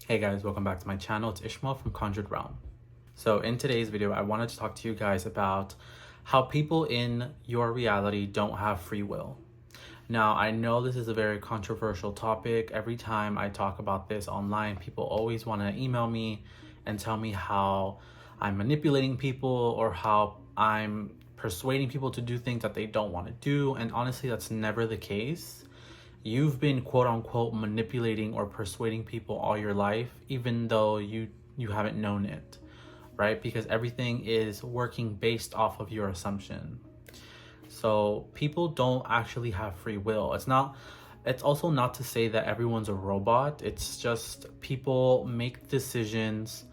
Hey guys, welcome back to my channel. It's Ishmael from Conjured Realm. So in today's video, I wanted to talk to you guys about how people in your reality don't have free will. Now, I know this is a very controversial topic. Every time I talk about this online, people always want to email me and tell me how I'm manipulating people or how I'm persuading people to do things that they don't want to do. And honestly, that's never the case. You've been quote unquote manipulating or persuading people all your life, even though you haven't known it, right? Because everything is working based off of your assumption. So people don't actually have free will. It's also not to say that everyone's a robot. It's just people make decisions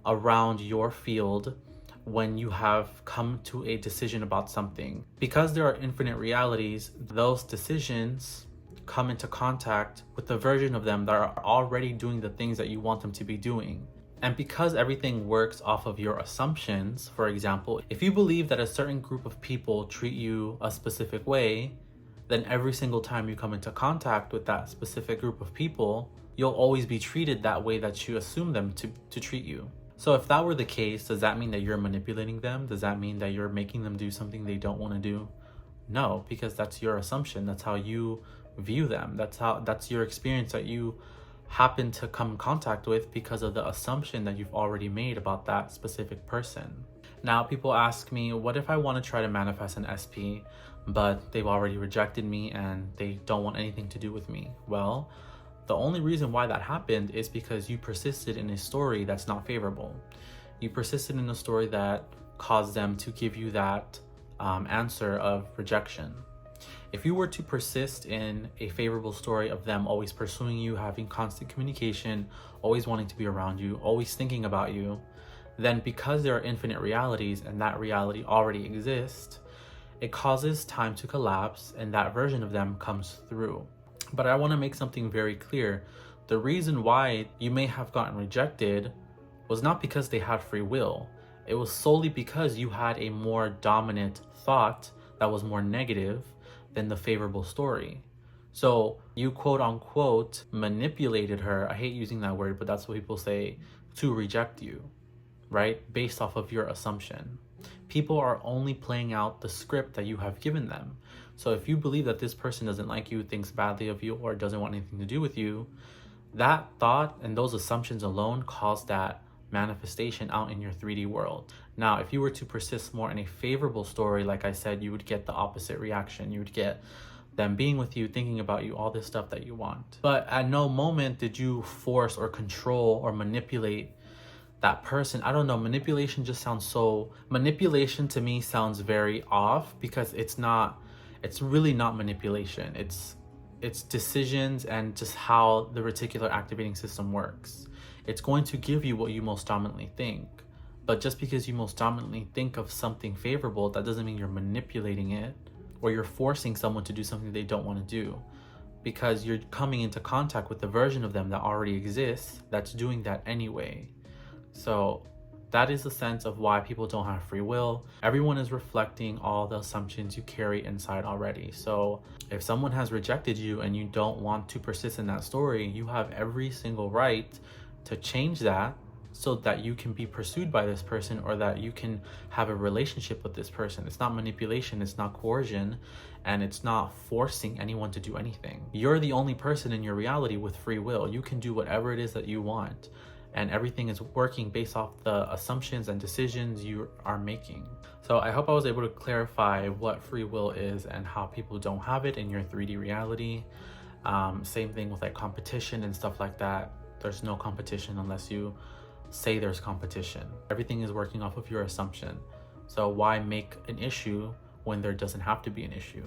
around your field when you have come to a decision about something. Because there are infinite realities, those decisions come into contact with the version of them that are already doing the things that you want them to be doing. And because everything works off of your assumptions, for example, if you believe that a certain group of people treat you a specific way, then every single time you come into contact with that specific group of people, you'll always be treated that way that you assume them to treat you. So if that were the case, does that mean that you're manipulating them? Does that mean that you're making them do something they don't want to do? No, because that's your assumption. That's how you view them. That's your experience that you happen to come in contact with because of the assumption that you've already made about that specific person. Now, people ask me, what if I want to try to manifest an SP, but they've already rejected me and they don't want anything to do with me? Well, the only reason why that happened is because you persisted in a story that's not favorable. You persisted in a story that caused them to give you that answer of rejection. If you were to persist in a favorable story of them always pursuing you, having constant communication, always wanting to be around you, always thinking about you, then because there are infinite realities and that reality already exists, it causes time to collapse and that version of them comes through. But I want to make something very clear. The reason why you may have gotten rejected was not because they had free will. It was solely because you had a more dominant thought that was more negative than the favorable story. So you quote unquote manipulated her, I hate using that word, but that's what people say, to reject you, right? Based off of your assumption. People are only playing out the script that you have given them. So if you believe that this person doesn't like you, thinks badly of you, or doesn't want anything to do with you, that thought and those assumptions alone cause that manifestation out in your 3D world. Now, if you were to persist more in a favorable story, like I said, you would get the opposite reaction. You would get them being with you, thinking about you, all this stuff that you want. But at no moment did you force or control or manipulate that person. I don't know, manipulation to me sounds very off because it's really not manipulation. It's decisions and just how the reticular activating system works. It's going to give you what you most dominantly think. But just because you most dominantly think of something favorable, that doesn't mean you're manipulating it or you're forcing someone to do something they don't want to do, because you're coming into contact with the version of them that already exists that's doing that anyway. So that is the sense of why people don't have free will. Everyone is reflecting all the assumptions you carry inside already. So if someone has rejected you and you don't want to persist in that story, you have every single right to change that so that you can be pursued by this person or that you can have a relationship with this person. It's not manipulation, it's not coercion, and it's not forcing anyone to do anything. You're the only person in your reality with free will. You can do whatever it is that you want, and everything is working based off the assumptions and decisions you are making. So I hope I was able to clarify what free will is and how people don't have it in your 3D reality. Same thing with like competition and stuff like that. There's no competition unless you say there's competition. Everything is working off of your assumption. So why make an issue when there doesn't have to be an issue?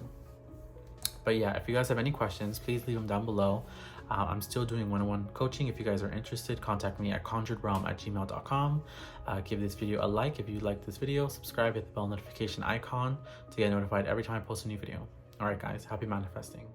But yeah, if you guys have any questions, please leave them down below. I'm still doing one-on-one coaching. If you guys are interested, contact me at conjuredrealm@gmail.com. Give this video a like if you like this video. Subscribe, hit the bell notification icon to get notified every time I post a new video. All right, guys, happy manifesting.